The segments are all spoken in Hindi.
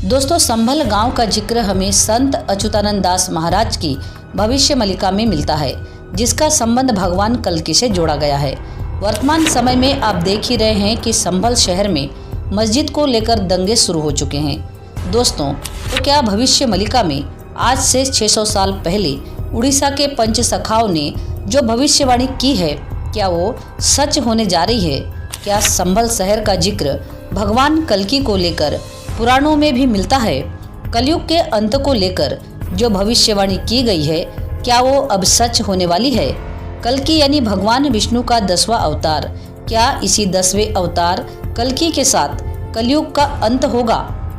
दोस्तों, संभल गांव का जिक्र हमें संत अच्युतानंद दास महाराज की भविष्य मलिका में मिलता है, जिसका संबंध भगवान कल्की से जोड़ा गया है। वर्तमान समय में आप देख ही रहे हैं कि संभल शहर में मस्जिद को लेकर दंगे शुरू हो चुके हैं। दोस्तों, तो क्या भविष्य मलिका में आज से 600 साल पहले उड़ीसा के पंच सखाओं ने जो भविष्यवाणी की है, क्या वो सच होने जा रही है? क्या संभल शहर का जिक्र भगवान कल्की को लेकर पुराणों में भी मिलता है? कलयुग के अंत को लेकर जो भविष्यवाणी की गई है, क्या वो अब सच होने वाली है? कल्की यानी भगवान विष्णु का 10वां अवतार, क्या इसी 10वें अवतार कल्की के साथ कलयुग का अंत होगा?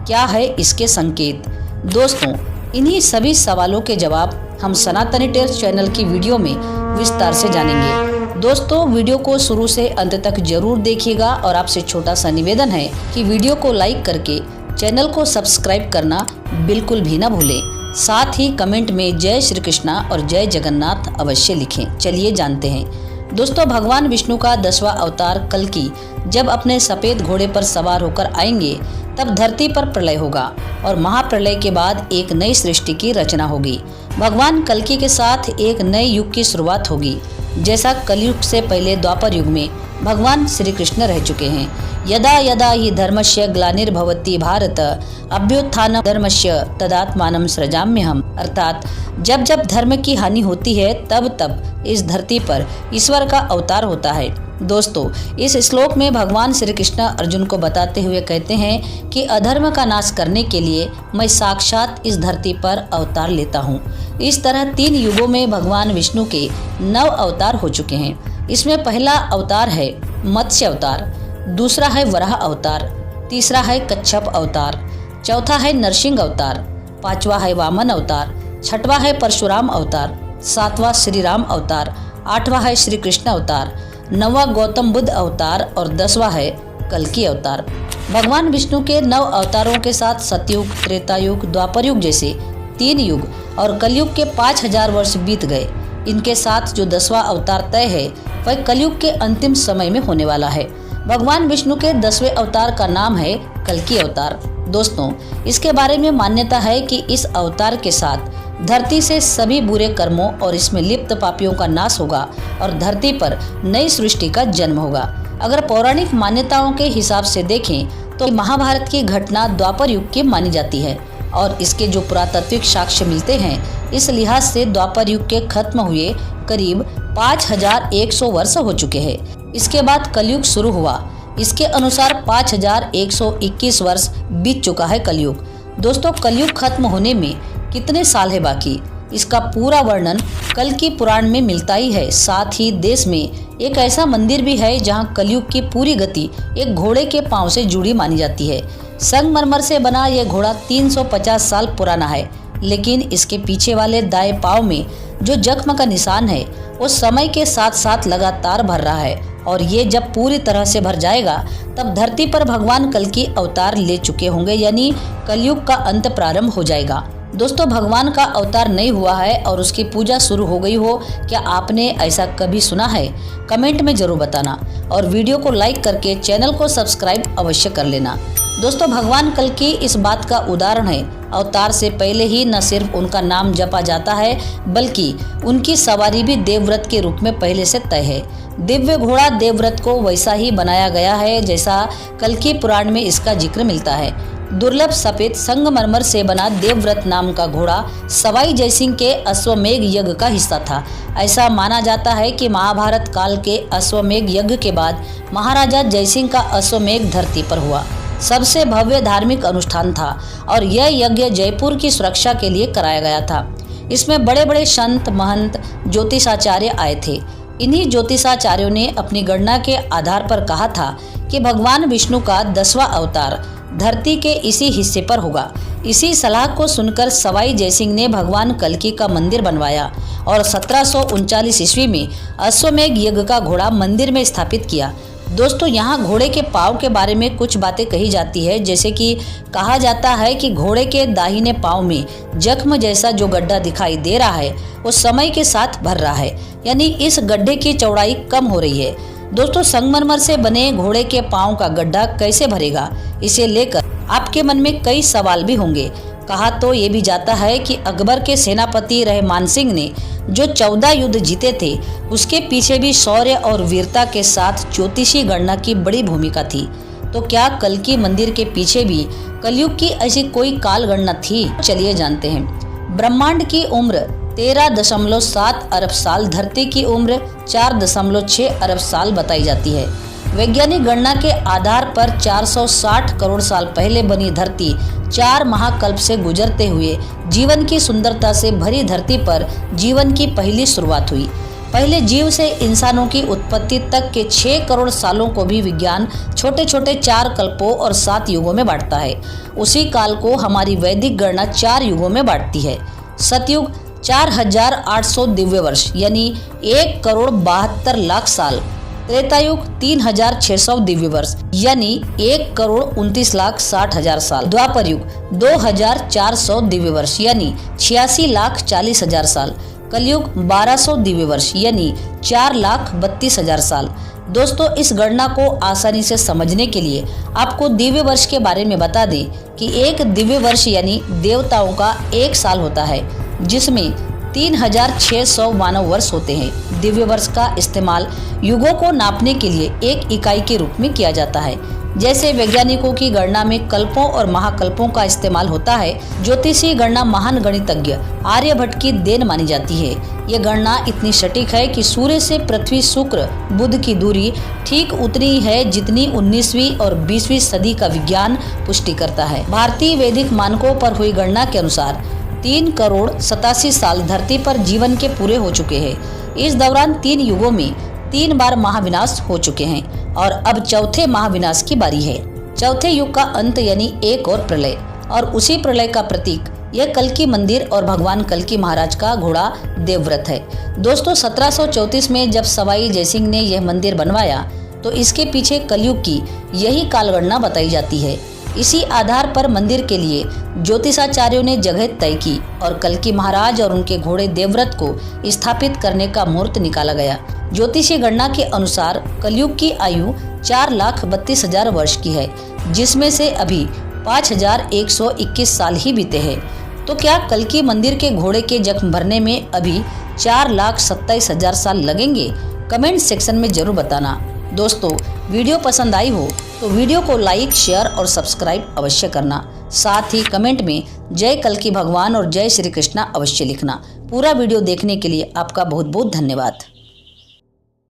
क्या है इसके संकेत? दोस्तों, इन्हीं सभी सवालों के जवाब हम सनातनी टेल्स चैनल की वीडियो में विस्तार से जानेंगे। दोस्तों, वीडियो को शुरू से अंत तक जरूर देखिएगा और आपसे छोटा सा निवेदन है कि वीडियो को लाइक करके चैनल को सब्सक्राइब करना बिल्कुल भी ना भूलें। साथ ही कमेंट में जय श्री कृष्णा और जय जगन्नाथ अवश्य लिखें। चलिए जानते हैं। दोस्तों, भगवान विष्णु का 10वां अवतार कल्की जब अपने सफ़ेद घोड़े पर सवार होकर आएंगे, तब धरती पर प्रलय होगा और महाप्रलय के बाद एक नई सृष्टि की रचना होगी। भगवान कल्की के साथ एक नए युग की शुरुआत होगी, जैसा कलयुग से पहले द्वापर युग में भगवान श्री कृष्ण रह चुके हैं। यदा यदा हि धर्मस्य ग्लानिर्भवति भारत अभ्युत्थानं धर्मस्य तदात्मानं सृजाम्यहम्। अर्थात जब जब धर्म की हानि होती है, तब तब इस धरती पर ईश्वर का अवतार होता है। दोस्तों, इस श्लोक में भगवान श्री कृष्ण अर्जुन को बताते हुए कहते हैं कि अधर्म का नाश करने के लिए मैं साक्षात इस धरती पर अवतार लेता हूँ। इस तरह 3 युगों में भगवान विष्णु के 9 अवतार हो चुके हैं। इसमें पहला अवतार है मत्स्य अवतार, दूसरा है वराह अवतार, तीसरा है कच्छप अवतार, चौथा है नरसिंह अवतार, 5वां है वामन अवतार, 6वां है परशुराम अवतार, 7वां श्री राम अवतार, 8वां है श्री कृष्ण अवतार, 9वां गौतम बुद्ध अवतार और 10वां है कल्की अवतार। भगवान विष्णु के 9 अवतारों के साथ सतयुग, त्रेता युग, द्वापर युग जैसे 3 युग और कलयुग के 5000 वर्ष बीत गए। इनके साथ जो 10वां अवतार तय है, वह कलयुग के अंतिम समय में होने वाला है। भगवान विष्णु के 10वें अवतार का नाम है कल्की अवतार। दोस्तों, इसके बारे में मान्यता है कि इस अवतार के साथ धरती से सभी बुरे कर्मों और इसमें लिप्त पापियों का नाश होगा और धरती पर नई सृष्टि का जन्म होगा। अगर पौराणिक मान्यताओं के हिसाब से देखें तो महाभारत की घटना द्वापर युग की मानी जाती है और इसके जो पुरातात्विक साक्ष्य मिलते हैं, इस लिहाज से द्वापर युग के खत्म हुए करीब 5100 वर्ष हो चुके हैं। इसके बाद कलयुग शुरू हुआ। इसके अनुसार 5121 वर्ष बीत चुका है कलयुग। दोस्तों, कलयुग खत्म होने में कितने साल है बाकी, इसका पूरा वर्णन कल्की पुराण में मिलता ही है। साथ ही देश में एक ऐसा मंदिर भी है जहां कलयुग की पूरी गति एक घोड़े के पांव से जुड़ी मानी जाती है। संगमरमर से बना यह घोड़ा 350 साल पुराना है, लेकिन इसके पीछे वाले दाएं पांव में जो जख्म का निशान है, वो समय के साथ साथ लगातार भर रहा है और ये जब पूरी तरह से भर जाएगा, तब धरती पर भगवान कल्की अवतार ले चुके होंगे, यानी कलयुग का अंत प्रारंभ हो जाएगा। दोस्तों, भगवान का अवतार नहीं हुआ है और उसकी पूजा शुरू हो गई हो, क्या आपने ऐसा कभी सुना है? कमेंट में जरूर बताना और वीडियो को लाइक करके चैनल को सब्सक्राइब अवश्य कर लेना। दोस्तों, भगवान कल्की इस बात का उदाहरण है। अवतार से पहले ही न सिर्फ उनका नाम जपा जाता है, बल्कि उनकी सवारी भी देवव्रत के रूप में पहले से तय है। दिव्य घोड़ा देवव्रत को वैसा ही बनाया गया है जैसा कल्की पुराण में इसका जिक्र मिलता है। दुर्लभ सफेद संगमरमर से बना देवव्रत नाम का घोड़ा सवाई जयसिंह के अश्वमेघ यज्ञ का हिस्सा था। ऐसा माना जाता है कि महाभारत काल के अश्वमेघ यज्ञ के बाद महाराजा जयसिंह का अश्वमेघ धरती पर हुआ सबसे भव्य धार्मिक अनुष्ठान था और यह यज्ञ जयपुर की सुरक्षा के लिए कराया गया था। इसमें बड़े बड़े संत, महंत, ज्योतिषाचार्य आए थे। इन्हीं ज्योतिषाचार्यों ने अपनी गणना के आधार पर कहा था कि भगवान विष्णु का 10वां अवतार धरती के इसी हिस्से पर होगा। इसी सलाह को सुनकर सवाई जयसिंह ने भगवान कल्की का मंदिर बनवाया और 1739 ईस्वी में अश्वमेघ यज्ञ का घोड़ा मंदिर में स्थापित किया। दोस्तों, यहाँ घोड़े के पाँव के बारे में कुछ बातें कही जाती है, जैसे कि कहा जाता है कि घोड़े के दाहिने पाँव में जख्म जैसा जो गड्ढा दिखाई दे रहा है, वो समय के साथ भर रहा है, यानी इस गड्ढे की चौड़ाई कम हो रही है। दोस्तों, संगमरमर से बने घोड़े के पाँव का गड्ढा कैसे भरेगा, इसे लेकर आपके मन में कई सवाल भी होंगे। कहा तो ये भी जाता है कि अकबर के सेनापति रहे मानसिंह ने जो 14 युद्ध जीते थे, उसके पीछे भी शौर्य और वीरता के साथ ज्योतिषी गणना की बड़ी भूमिका थी। तो क्या कल्कि मंदिर के पीछे भी कलयुग की ऐसी कोई काल गणना थी? चलिए जानते हैं। ब्रह्मांड की उम्र 13.7 अरब साल, धरती की उम्र 4.6 अरब साल बताई जाती है। वैज्ञानिक गणना के आधार पर 460 करोड़ साल पहले बनी धरती 4 महाकल्प से गुजरते हुए जीवन की सुंदरता से भरी धरती पर जीवन की पहली शुरुआत हुई। पहले जीव से इंसानों की उत्पत्ति तक के 6 करोड़ सालों को भी विज्ञान छोटे छोटे 4 कल्पों और 7 युगों में बांटता है। उसी काल को हमारी वैदिक गणना 4 युगों में बांटती है। सतयुग 4800 दिव्य वर्ष यानी 1,72,00,000 साल। त्रेतायुग 3600 दिव्य वर्ष यानी 1,29,60,000 साल। द्वापर युग 2400 दिव्य वर्ष यानी 86,40,000 साल। कलयुग 1200 दिव्य वर्ष यानी 4,32,000 साल। दोस्तों, इस गणना को आसानी से समझने के लिए आपको दिव्य वर्ष के बारे में बता दें कि एक दिव्य वर्ष यानी देवताओं का एक साल होता है, जिसमें 3600 मानव वर्ष होते हैं। दिव्य वर्ष का इस्तेमाल युगों को नापने के लिए एक इकाई के रूप में किया जाता है। जैसे वैज्ञानिकों की गणना में कल्पों और महाकल्पों का इस्तेमाल होता है, ज्योतिषी गणना महान गणितज्ञ आर्यभट्ट की देन मानी जाती है। ये गणना इतनी सटीक है कि सूर्य से पृथ्वी, शुक्र, बुध की दूरी ठीक उतनी है जितनी 19वीं और 20वीं सदी का विज्ञान पुष्टि करता है। भारतीय वैदिक मानकों पर हुई गणना के अनुसार 3,87,00,000 साल धरती पर जीवन के पूरे हो चुके हैं। इस दौरान 3 युगों में 3 बार महाविनाश हो चुके हैं और अब चौथे महाविनाश की बारी है। चौथे युग का अंत यानी एक और प्रलय, और उसी प्रलय का प्रतीक यह कल्कि मंदिर और भगवान कल्कि महाराज का घोड़ा देवव्रत है। दोस्तों, 1734 में जब सवाई जयसिंह ने यह मंदिर बनवाया तो इसके पीछे कलयुग की यही कालगणना बताई जाती है। इसी आधार पर मंदिर के लिए ज्योतिषाचार्यों ने जगह तय की और कल्कि महाराज और उनके घोड़े देवव्रत को स्थापित करने का मुहूर्त निकाला गया। ज्योतिषीय गणना के अनुसार कलयुग की आयु 4,32,000 वर्ष की है, जिसमें से अभी 5,121 साल ही बीते हैं। तो क्या कल्कि मंदिर के घोड़े के जख्म भरने में अभी 4,27,000 साल लगेंगे? कमेंट सेक्शन में जरूर बताना। दोस्तों, वीडियो पसंद आई हो तो वीडियो को लाइक, शेयर और सब्सक्राइब अवश्य करना। साथ ही कमेंट में जय कल्कि भगवान और जय श्री कृष्णा अवश्य लिखना। पूरा वीडियो देखने के लिए आपका बहुत बहुत धन्यवाद।